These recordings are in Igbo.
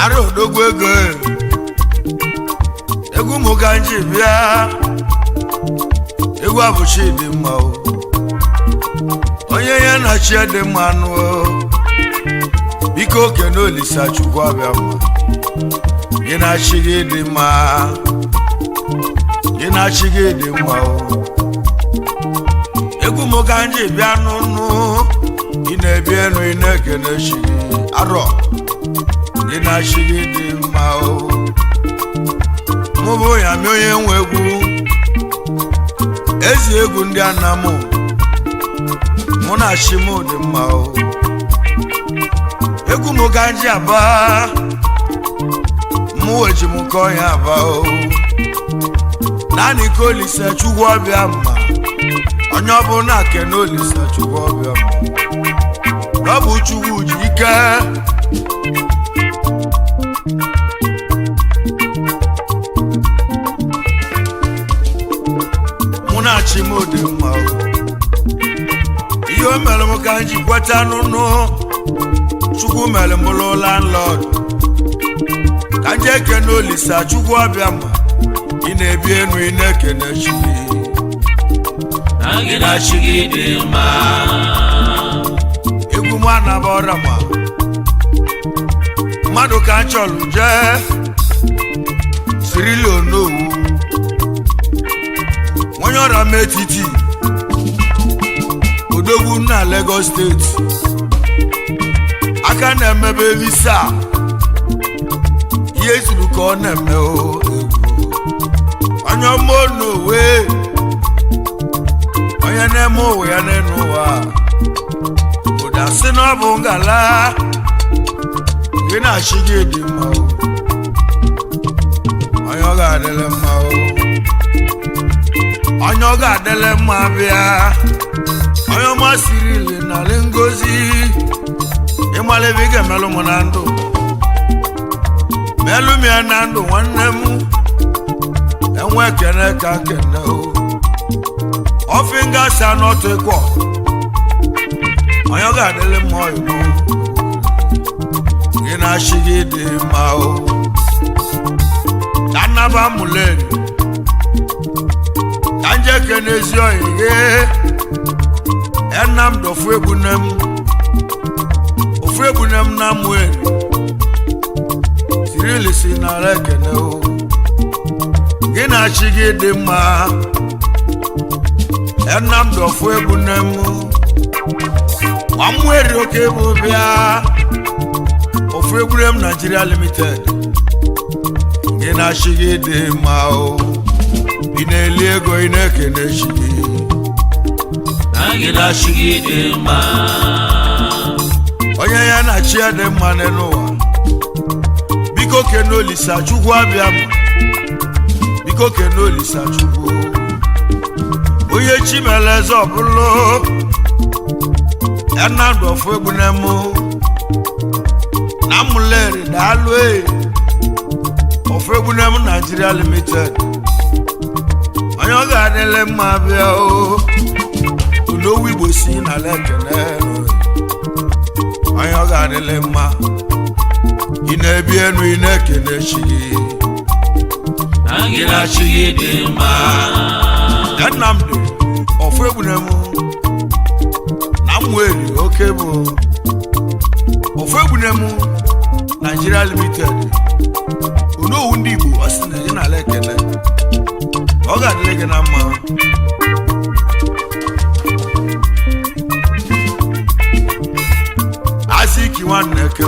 ara odogwu ego egwu m ka nji bịa egwu abụchi dị mma onye ya na chi dị mma anụ biko kene Olisa Chukwu abịa mma gị na chi gị dị mma gị na chi gị dị mma egwu m ka nji bịa n'ụnụ ị na-ebi enu ị na-ekene chi gị arọ gị na chi gị dị mma mụ bụ ya mi onye nwe egwu ezi egwu ndị Anam mụ na chi m dị mma egwu m ka nji aba mụ weji m nke ọnya aba naanị ka Olisa Chukwu ọbịa mma onye ọbụla kene Olisa Chukwu ọbịa mma ọ bụ Chukwu ji ike mụ na chi m dị mma ihe o mere m ka nji kweta n'ụnụ Chukwu mere m bụrụ landlord ka nje ekene Olisa Chukwu ọbịa mma ị na-ebi enu ị na-ekene chi gị na chi gị dị mma egwu m anaba ọra ma mmadụ ka m chọrọ jee Sirili Onowu onye ọra m etiti odogwu na Lagos steeti aka na-emebe visa ihe zuru ka ọ na-eme egwu onye ọma Onowu onye na-eme ụwa ya n'elu ụwa ụda sị na ọ bụ ngala gị na chi gị dị mma onye ọ ga-adịle mma onye ọ ga-adịle mma bịa onye ọma Sirili na ngozi ịmala ebe ị ga-emelụ m na ndụ melụ m ya na ndụ nwanne m enwe ekene ka kene ọfịngasa n'otu ịkwọ onye ọ ga-adịle mma oyibo gị na chi gị dị mma ka nnaba mụleri ka nje kene ezi oyi gị Nnamdi ofu egbune m na Amueri Sirili si nara ekene gị na chi gị dị mma Nnamdi ofu egbune m Amueri oke bụ bịa ofu egbune m Nigeria Limited gị na chi gị dị mma ị na-eli ego ị na-ekene chi gị gị na chi gị dị mma onye ya na chi ya dị mma n'ụwa biko kene Olisa Chukwu abịa mma biko kene Olisa Chukwu onye chi mere eze ọbụlụ Nnamdi ofu egbune m na Amuleri daalụ ofu egbune m Nigeria Limited onye ọ ga-adịle mma bịa Onowu Igbo si n'ala ekene onye ọ ga-adịle mma ị na-ebi enu ị na-ekene chi gị na chi gị dị mma Nnamdi ofu egbune m na Amueri oke bụ ofu egbune m Nigeria Limited Onowu ndị Igbo ọ sị na ị n'ala ekene ọ ga-adịle gị na mma Aziki Nwaneke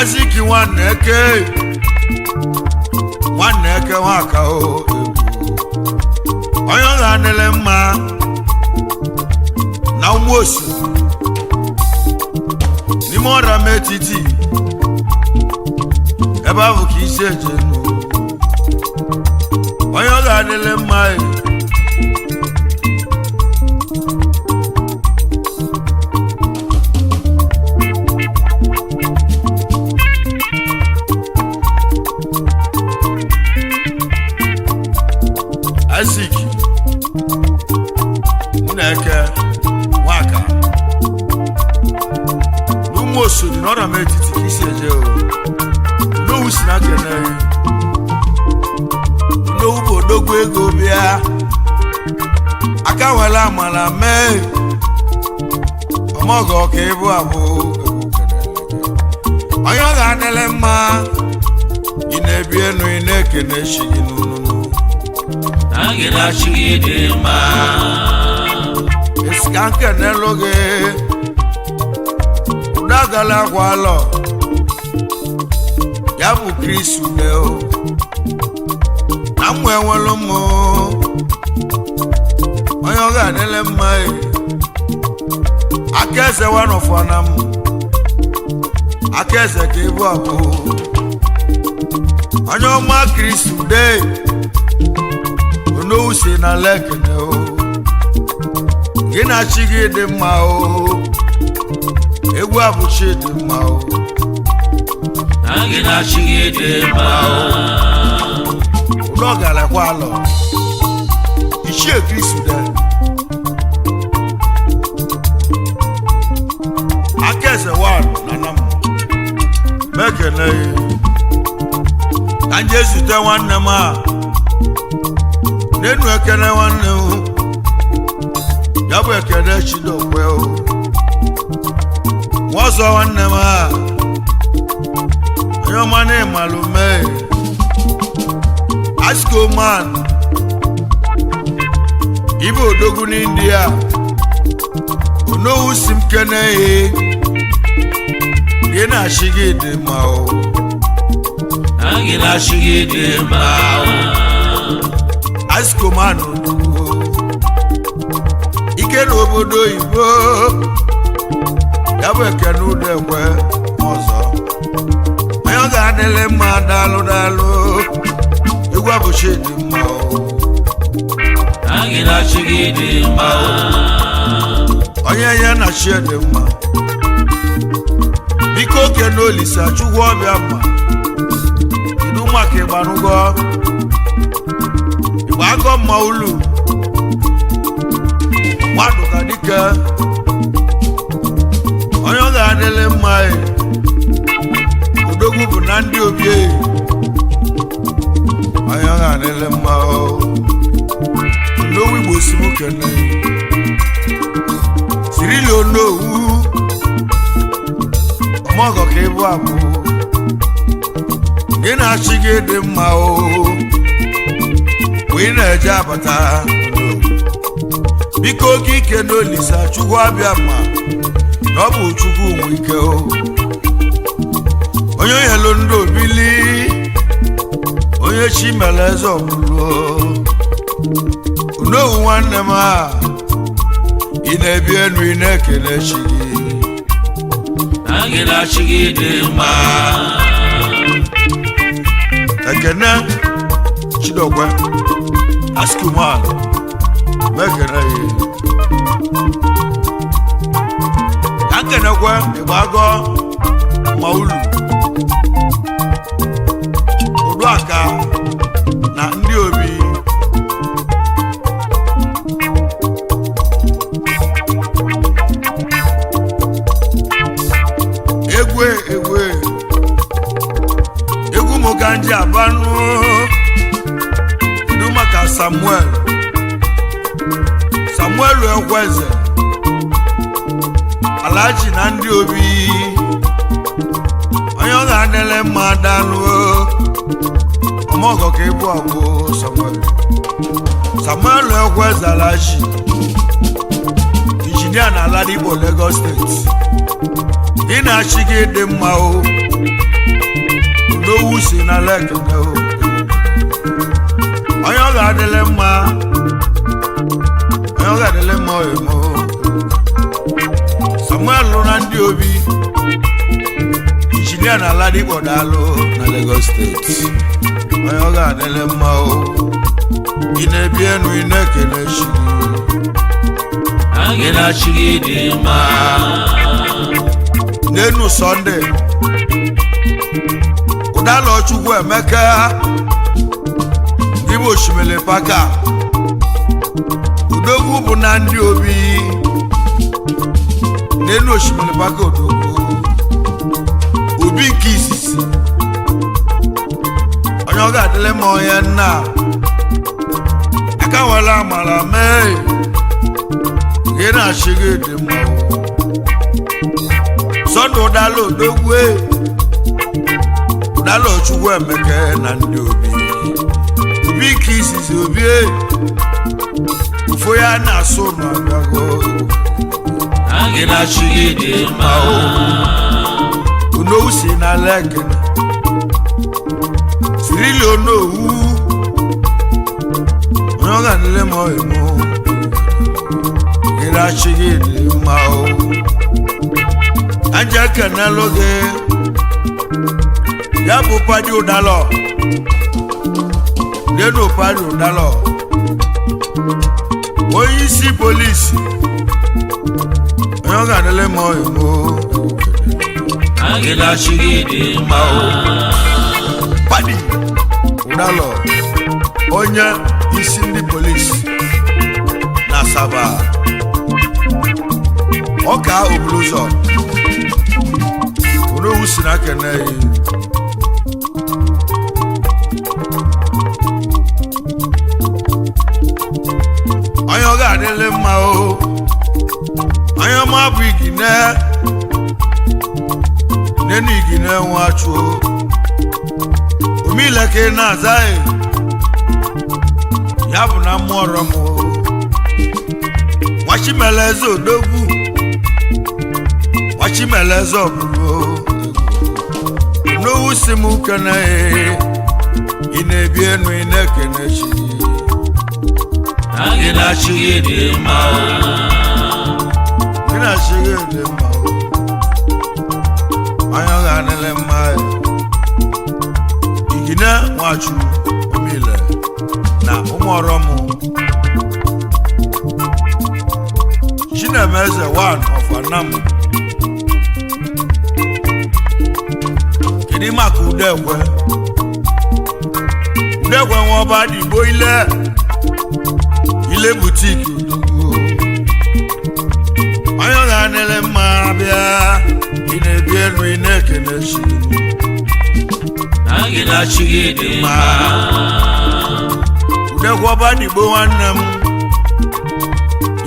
Aziki Nwaneke nwaka onye ọ ga-adịle mma na Ụmụosu n'ime ọra m etiti ebe ahụ ka isi eje onye ọ ga-adịle mma Aziki Nwaneke nwaka Ụmụosu dị n'ọra na metiti kisi eje o no usina kene no ubo dogo ego bia aka wala mala me omogo ke ibu abu ayo ga nele ma inebi enu inekene shiginu Agila shigidema Iskanke neloge Udagala kwalo Yabu Kristu leo Namwe walomo Oyoga nele mai Akeze wanofanam Akeze kibu abu Onyoma Kristu de no say na lekene o gina chigi de ma o egwu abuchi de ma o Agila shigidema udo gale kwa lo ichie Kristu de akeze wan nanam mekene kan Jesu te wanne ma nenu ekene wanne o yabu ekene chido kwe o wozo wanne ma yo mane malume asko man ibo dogu ni India ono usim kene gena shigide ma o Agila shigidema Asko manu ike n'obodo Igbo ya bụ ekene udekwe ọzọ onye ga-adịlị mma dalụ egwu abụchi dị mma Agila shigidema onye ya na chi dị mma biko oke n'olisa chukwu ọbịa mma idu maka ịgbanụgọ Wago maulu Wadu kadika Onyo ga adele mai Udogu bunandi obie Onyo ga adele mao Lowi bosimu kene Sirili ono Omogo kebu abu Gina chigede mao Wina jabata Biko kike no lisa chukwu abịa ma Na ọbụ chukwu nwike o Onye yelo ndo bili Onye chi meleze ọbụlụ Unowu nwanne m a Ị na-ebi enu ị na-ekele chi gị Agila shigidema Ekene Chidokwe Askuman Mekene Kankene kwe Ibago Maulu Oduaka Na ndị obi Egwu Moganji Abanu Idumaka Samuel Ekweze Alaji na ndị obi onye ọ ga-adịle mma dalụ ọmọgọ ka ebu abụ Samuel Ekweze Alaji injinia na Aladipo Lagos State ị na-achị gị dị mma o n'owu si na lekene o onye ọ ga-adịle mma emo Samuel na ndị obi injinia na Aladipo dalụ na Lagos State onye ọ ga-adịle mma o ị na-ebi enu ị na-ekele chi Agila shigidema n'enu Sunday Udalo Chukwu Emeka Ibo Oshimele Paka Udogwu bụ na ndị obi n'enu Oshimele Paka Odogwu onye ọ ga-adịle m onye nna aka wela amara mee gị na-achị gị dị mma sọndụ ụdala odogwu ụdala Chukwu Emeke na ndị obi ka izizi obi ụfọ ya na-asụ n'ọbịago gị na-achị gị dị mma Onowu si n'ala Ekene Sirili Onowu onye ọ ga-adịle m ọyịmụ gị na-achị gị dị mma anje ekenelụ gị ya bụ padi ụdalọ denu padi ụdalọ onye isi polisi onye ọ ga-adịle m ọyịmụ gị na-achị gị dị mma padi ụdalọ onye isi ndị polisi na Asaba ọka obulu ụzọ Onowu si na Ekene onye ọ ga-adịle mma onye ọma bụ Igine nenu Igine Nwachụ omileke na-aza ya bụ na mmụọrọ m Nwachimeleze Odogwu Nwachimeleze ọbụrụ Onowu si m kene ị na-ebi enu ị na-ekene chi gị na-achị gị dị mma gị na-achị gị dị mma onye ọ ga-adịle mma Igine Nwachụ omile na ụmụọrọ m Chinemeze one of Anam kedu maka Udekwe nwa ọba dịgbo ile butiki onye ọ ga-adịle mma bịa ị na-ebi enu ị na-ekene chi gị na-achị gị dị mma Udekwe ọba dịgbo nwanne m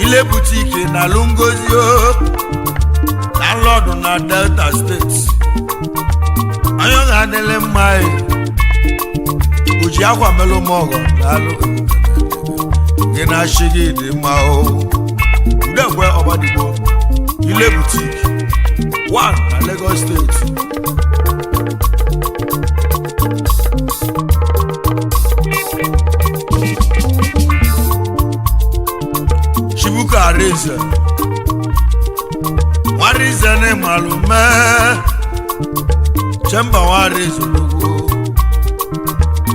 ile butiki na Lungozi landlord na Delta steeti onye ọ ga-adịle mma o ji akwa melụ m ọgọ daalụ gị na-achị gị dị mma Udekwe ọba dịgbo ile butiki 1 na Lagos steeti Chibuka Arinze Nwarinze na Malume Chemba Nwarinze Odogwu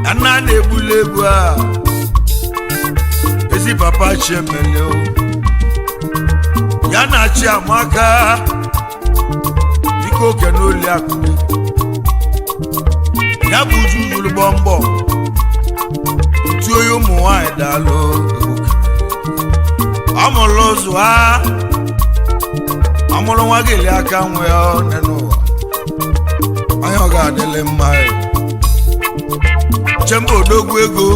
ya na na-egbuli egwu a ezi papa Chiemele ya na Chiamaka biko oke n'oli akụme ya bụ uju zuru gbọmbọ tụọ ya ụmụ nwanyị daalụ ọmụrụ ụzụ ha ọmụrụ nwa gị aka nwee n'ụwa onye ọ ga-adịle mma Chemba Odogwu ego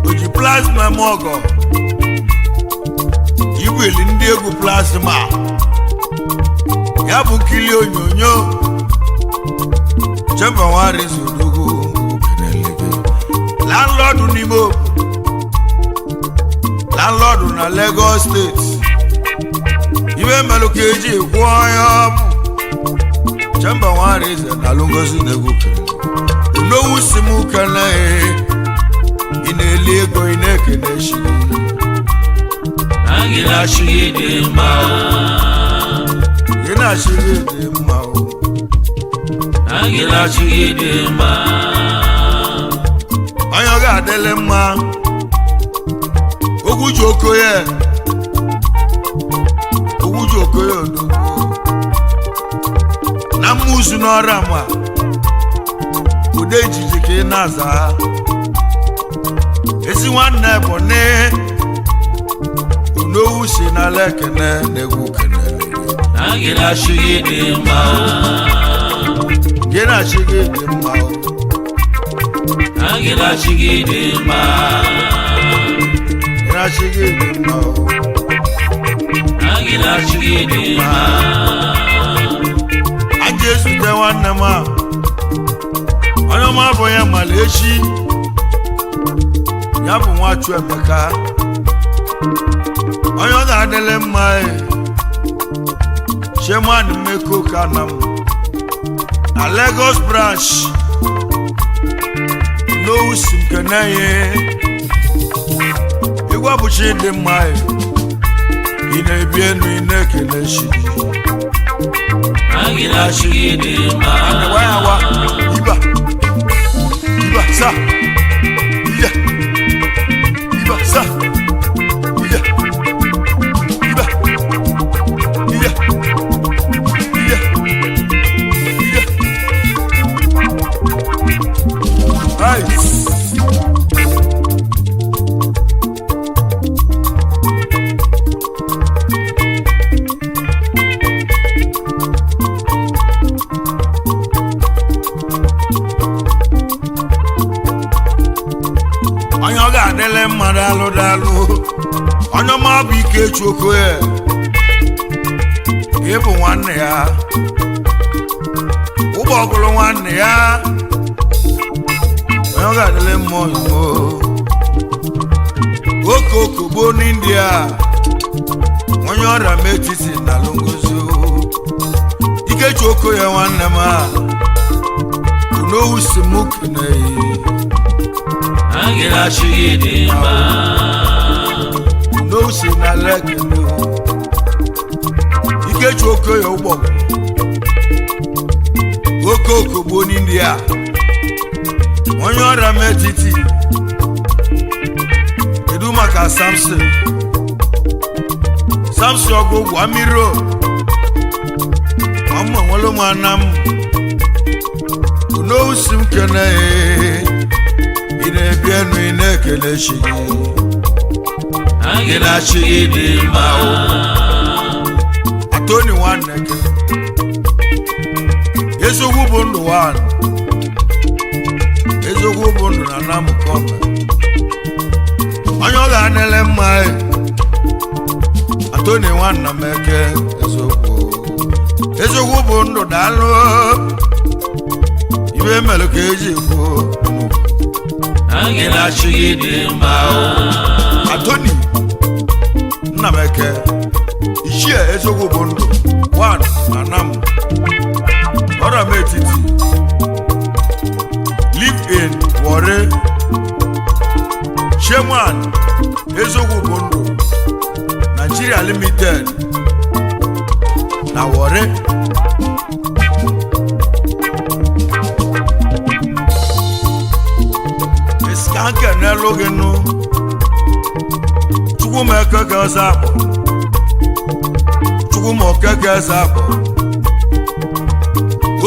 o ji plasma m ọgọ ibuli ndị egwu plasma ya bụ nkili onyonyo Chemba Nwarinze Odogwu landlord n'ime obodo landlord na Lagos steeti iwe melụ ka eji ekwu onye ọbụ Chemba Nwarinze na Lungozi na-egwu Onowu si m kene ị na-eli ego ị na-ekene chi gị na-achị gị dị mma gị na-achị gị dị mma gị na-achị gị dị mma onye ọ ga-adịle mma Ogwuji Okoye Odogwu na mmuzu n'ọrụ ama ude ijiji ka ị na-aza ezi nwanne Ebonyi Onowu si n'ala Ekene na-egwu kene gị na-achị gị dị mma gị na-achị gị dị mma agịla chigide mma Irachigide mma agịla chigide mma aja ezute nwanne m a onye ọma bụ ya mala echi ya bụ Nwachu Emeka onye ọ ga-adịle mma Chairman Mmeko Kanam na Lagos branch n'Owusim Keneye igwe bụchi dị mma ị na-ebi enu ị na-ekele chi agịla chigide mma Adewayawa Iba sa Iya Iba sa Iya Iba Iya Iya Iya Nice onye ọ ga-adịle mmadụ alụdalụ onye ọma bụ Ikechukwu ịbụ nwanne ya ụgbọ ọgụrụ nwanne ya onye ọ ga-adịle mma ozugbo okokogbo n'India onye ọrịa metiti na Longozo Ikechukwu ya nwanne m n'Owusim Keneye agịla chigide mma n'Owusim na Lekene Ikechukwu ya ụgbọ okokogbo n'India onye ọrịa metiti kedu maka Samson ọgwụgwụ amiro ọmụ nwere ụmụnna m n'Owusim Keneye ị na-ebi enu ị na-ekele chi agịla chigide mma Atoni nwanne gị eziokwu bụ ndụ nwanne eziokwu bụ ndụ na Namukọme onye ọ ga-adịle mma Atoni nwanna m eke eziokwu bụ ndụ daalụ ibe mere ka eji kwuo agịla chigide mma Atoni nna m eke ichie eziokwu bụ ndụ wan na Nam ọrịa m etiti live in Warri Chairman eziokwu bụ ndụ Nigeria Limited na Warri iskanke n'elu gị nụ Chukwumeke ka eze akpọ Chukwumoke ka eze akpọ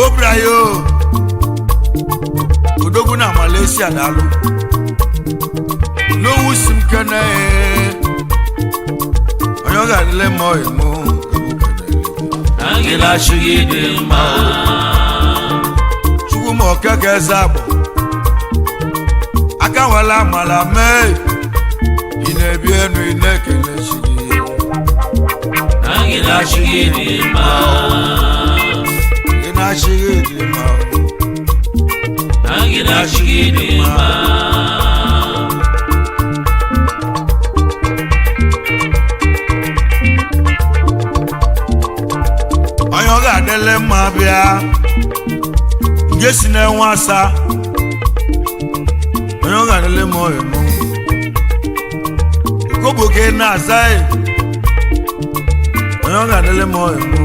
Obrayo odogwu na Malaysia daalụ n'Owusim Keneye onye ọ ga-adịle mma ọyịmụ agịla chigide mma Chukwumoke ka eze akpọ aka nwere amala mee ị na-ebi enu ị na-ekele chi agịla chigide mma ị na-achigide mma agịla chigide mma onye ọ ga-adịle mma bịa nke si na-enwe asa onye ọ ga-adịle mma ọyịmụ kobo ka ị na-aza onye ọ ga-adịle mma ọyịmụ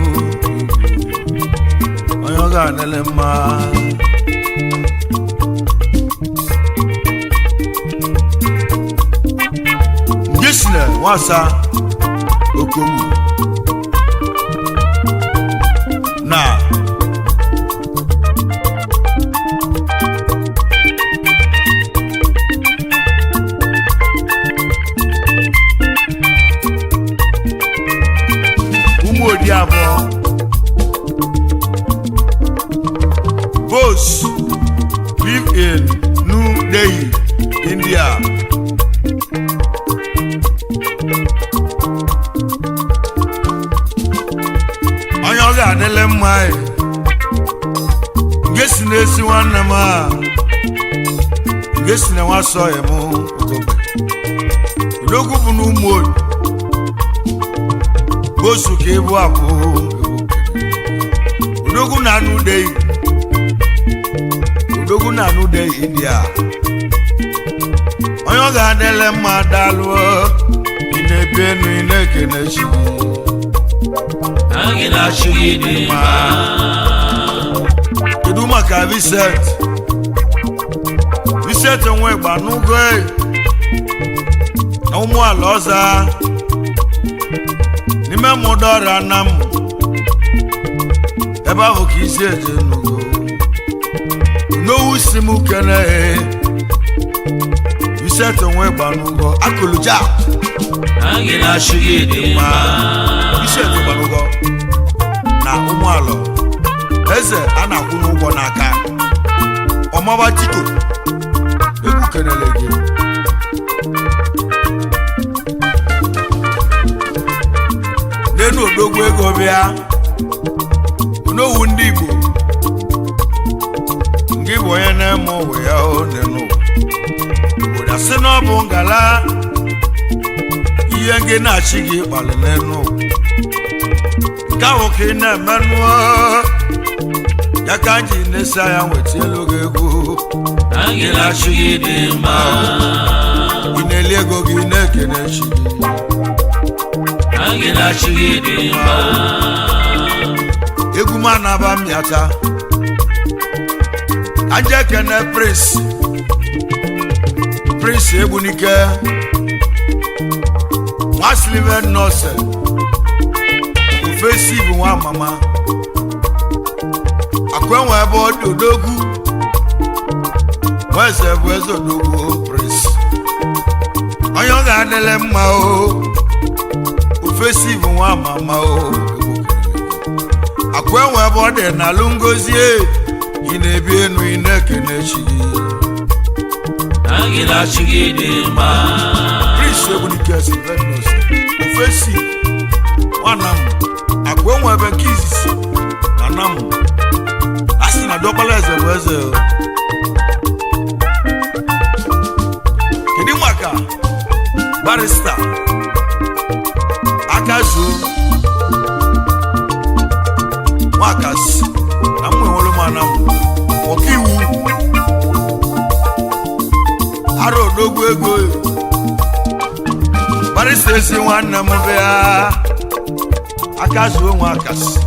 onye ọ ga-adịle mma nke si na nwasa okogbu na ụmụ odi abụọ both live in New Delhi, India. Onye ọ ga-adịle mma nke si na-esi nwanne m a nke si na nwa sọ ya mụ odogwu bụ n'ụmụ oyi bosu ka ebu abụ odogwu na-anụ Delhi odogwu na-anụ Delhi India. Onye ọ ga-adịle mma daalụ ị na-ebi enu ị na-ekene chi anyị na-achị gị dị mma. Kedu maka Vincent nwe gba n'ugo na ụmụ ala ọza n'ime mụdọ ọrịa na m ebe ahụ ka isi eje n'ugo n'owu si m kene Vincent nwe gba n'ugo akụlụja anyị na-achị gị dị mma. Vincent gba n'ugo na ụmụ ala eze a na-akwụ n'ụgwọ n'aka ọmaba tito egwu kenele gị n'enu odogwu ego bịa n'owu ndị Igbo nke bụ onye na-eme ụwa ya n'enu obodo sị na ọ bụ ngala ihe gị na-achị gị kpali n'enu nke ahụ ka ị na-emenụ ya ka anyị na-esi anya nweta elu gị egwu anyị na-achị gị dị mma. ị na-eli ego gị na-ekene chi gị anyị na-achị gị dị mma. egwu m anaba m yata anje ekene Prince Egbunike nwa Sylvain Nonsen ofesi bụ nwa mama akwenwe ebe ọ dị odogwu nweze bụ eze odogwu Prince onye ọ ga-adịle mma ofesi bụ nwa mama akwenwe ebe ọ dị n'alụ ngozi ị na-ebi enu ị na-ekene chi anyị na-achị gị dị mma. Prince Egbunike Sylvain Nonsen ofesi nwana m akwenwe ebe nke izizi na nam na dọkpala eze bụ eze. Kedu maka barista Akazuo Nwakasi na mmụ enwere m anam ọkaiwu ara odogwu ego barista esi nwanne m bịa Akazuo Nwakasi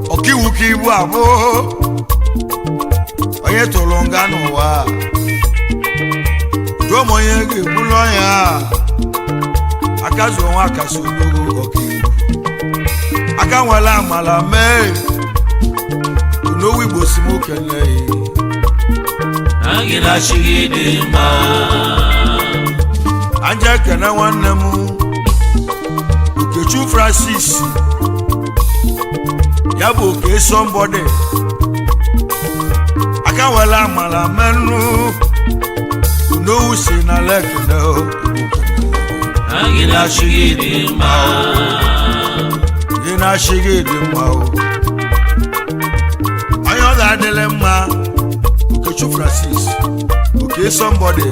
ọkaiwu ka ibu abụ onye tụrụ nga n'ụwa jụọ m onye ga-egbulu ọnya Akazuo Nwakasi odogwu ọkaiwu aka nwere amala mee n'owu Igbo si m okene anyị na-achị gị dị mma. anja ekene nwanne m Okechu Francis ya bụ oke somebody aka nwere amala menụ n'owu si na lekene anyị na-achị gị dị mma. gị na-achị gị dị mma onye ọ ga-adịle mma Okechu Francis oke somebody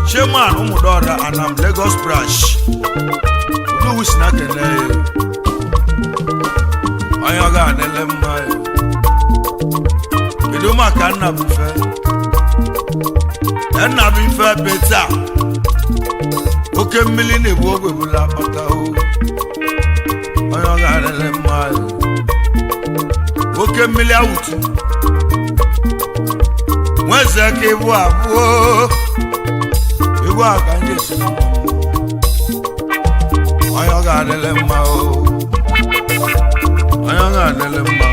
chairman ụmụdọra Anam Lagos branch n'owu si na kene onye ọ ga-adịle mma kedu maka Nnabuife beta oke mmiri na-egbu ogwe bụla akpata onye ọ ga-adịle mma oke mmiri awụtu nweze ka ibu abụọ egwu a ka ndị esi na onye ọ ga-adịle mma onye ọ ga-adịle mma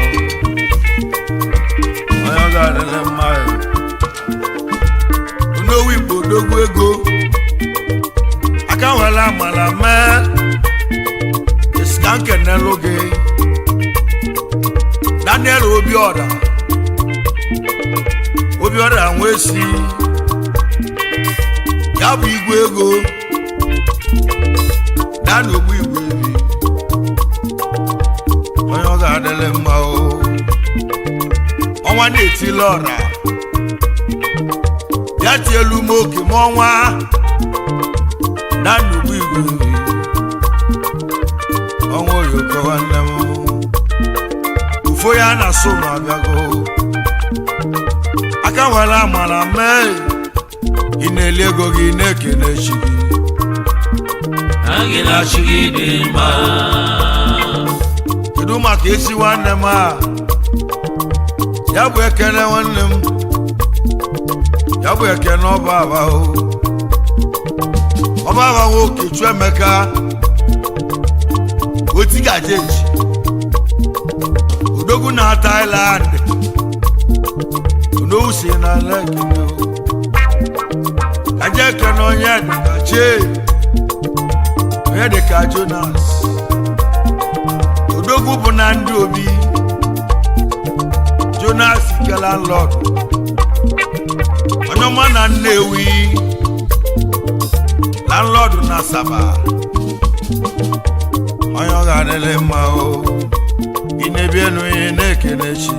onye ọ ga-adịle mma n'owu Igbo odogwu ego aka nwere amala mee ka nkenelu gị Daniel obiọra nwesi ya bụ igwe ego na n'ogbu igwe eri onye ọ ga-adịle mma o ọnwa na-etile ọra ya tielu m oke m ọnwa na n'ogbu igwe eri ọnwa oyoko nwanne m ufo ya na-asụ m abịago aka nwere amara mee ị na-eli ego gị na-ekene chi gị anyị na-achị gị dị mma kedu maka esi nwanne m a ya bụ ekene nwanne m ya bụ ekene ọba aba o ọba aba nwoke chụ Emeka otigajeji odogwu na Thailand onowu si na lekene o aje ekene onye dịka chee onye dịka Jonas odogwu bụ na ndị obi Jonas nke landlord onye ọma na Nnewi landlord na Asaba onye ọ ga-adịle mma o ị na-ebi enu ihe na-ekene chi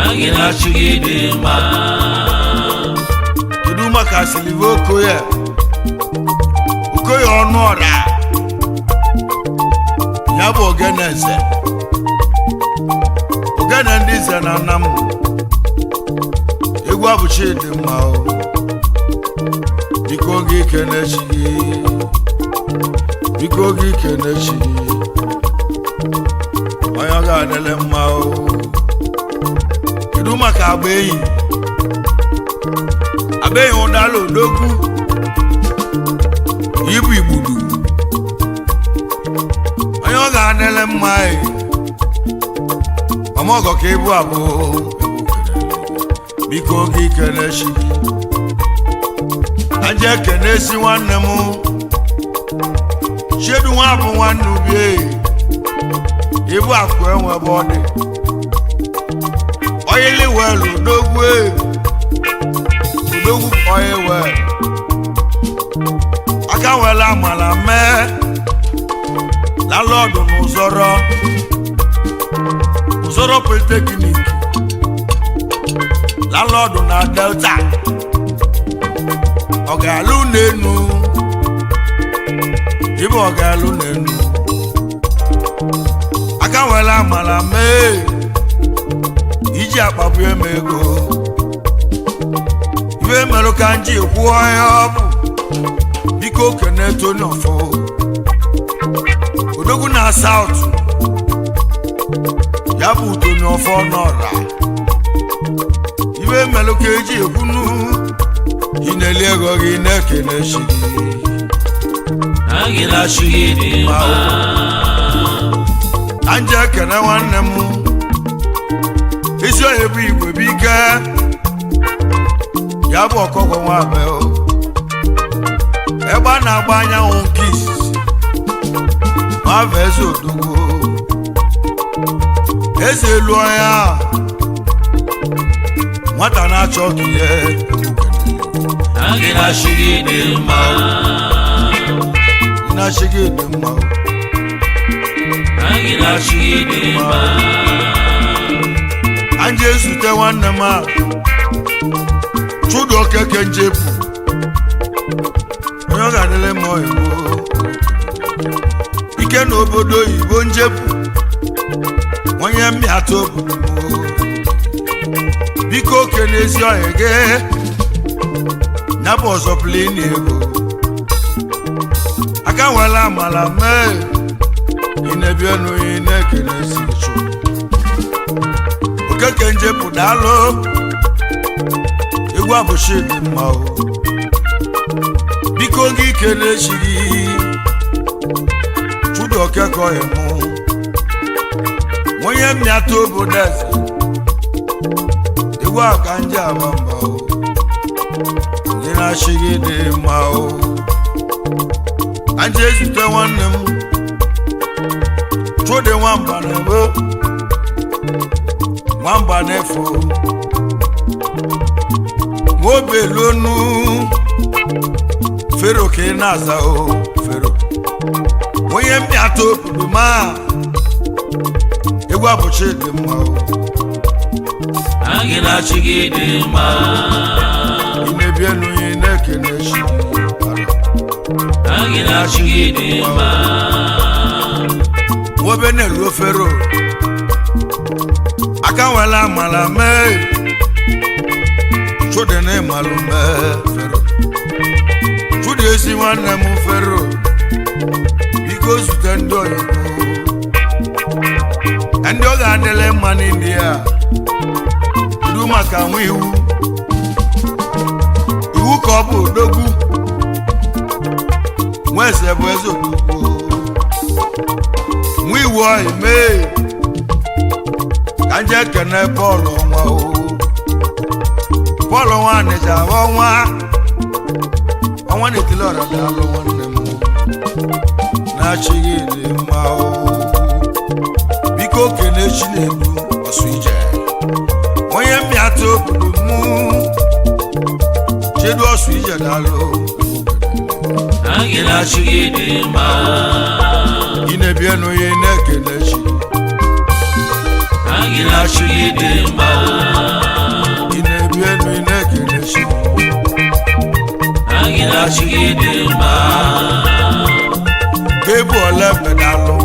anyị na-achị gị dị mma kedu maka Silva Okoye Okoye ọnụ ọra ya bụ ogene nze ogene ndị nze na nna m egwu abụchi dị mma o biko gị kene chi gị biko gị kene chi gị onye ọ ga-adịle mma o kedu maka agba enyi ụdala odogwu ibu igbudu onye ọ ga-adịle mma ọmọgọ ka ibu abụọ biko gị kene chi gị aje kene si nwanne m chedu nwa bụ nwanne ubie ibu akụ enwebe ọ dị oyili welu odogwu odogwu onye welu aka wele amala mee lalọdụ n'ụzọrọ polytechnic lalọdụ na Delta ọgalụ n'enu ibe ọgalụ n'enu aka wele amala mee iji akpagbu eme ego ibe merụ ka nji ekwu onye ọ bụ biko kene Tony Ọfọ odogwu na South ya bụ Tony Ọfọ n'ọra ibe merụ ka eji ekwunu ị na-eli ego gị na-ekene chi gị anyị na-achị gị dị mma anje ekene nwanne m isi onye bụ igwe bụ ike ya bụ ọkọgwọ nwa be ebe a na-agba anyanwụ nke izizi ma bụ eze odogwu eze elu ọnya nwata na-achọ ka ihe anyị na-achị gị dị mma na-achị gị dị mma anyị na-achị gị dị mma anje ezute nwanne m a Chudu Okeke njepụ onye ọ ga-adịle mma oyibo ike na obodo oyibo njepụ onye mmịata obodo biko kene ezi ọhịa gị nyabụ ọzọ plini ego aka nwere amala mee ị na-ebi enu ị na-ekene ezi chu Okeke njepụ daalụ egwu abụchi dị mma o biko gị kene chi gị Chudu Okeke ọhịmụ onye mmịata obodo eze egwu aka nje aba mba o gị na-achị gị dị mma o anje ezute nwanne m Chude nwamba na-ebo nwamba na-efo obelonu fero ke naza o fero onye mbiata obodo ma egwu abụchi dị mma o anyị na-achị gị dị mma ị na-ebienu ị na-ekene chi anyị na-achị gị dị mma wobe na-elu fero aka nwela amala mee chụdị na ịmalụ mee fero chụdị esi nwanne m fero biko zute ndị oyibo ndị ọ ga-adịle mma n'indi a iru maka nwa iwu ka ọ bụ odogwu nwa eze bụ eze odogwu nwa iwu ọhị mee ka nje kene Paul ọnwa o Paul ọnwa nịja ọnwa na-etile ọrada alụ nwanne m na-achịghị dị mma o biko kene Chinedu ọsụ ije onye mmịata obodo mụ chedu ọsụ ije dalụ anyị na-achị gị dị mma ị na-ebienu ya na-ekene chi anyị na-achị gị dị mma ị na-ebienu ị na-ekene chi anyị na-achị gị dị mma ga-ebu ole pedalụ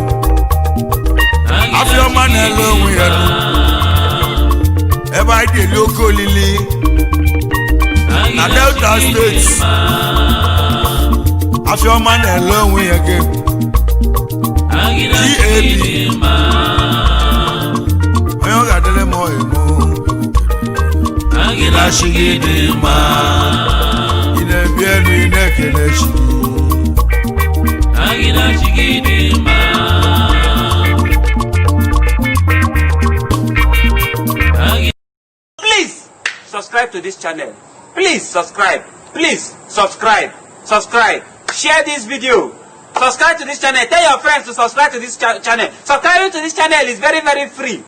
afịọma na-ele onwe ya ebe anyị ga-eli oke olili na Delta steeti afịọma na-ele onwe ya ga-ebu GAB onye ọ ga-adịrị m ọhịmụ anyị na-achị gị dị mma ị na-ebi elu ị na-ekele chi anyị na-achị gị dị mma Please subscribe to this channel. Please subscribe. Please subscribe. Subscribe. Share this video. Subscribe to this channel. Tell your friends to subscribe to this channel. Subscribing to this channel is very, very free.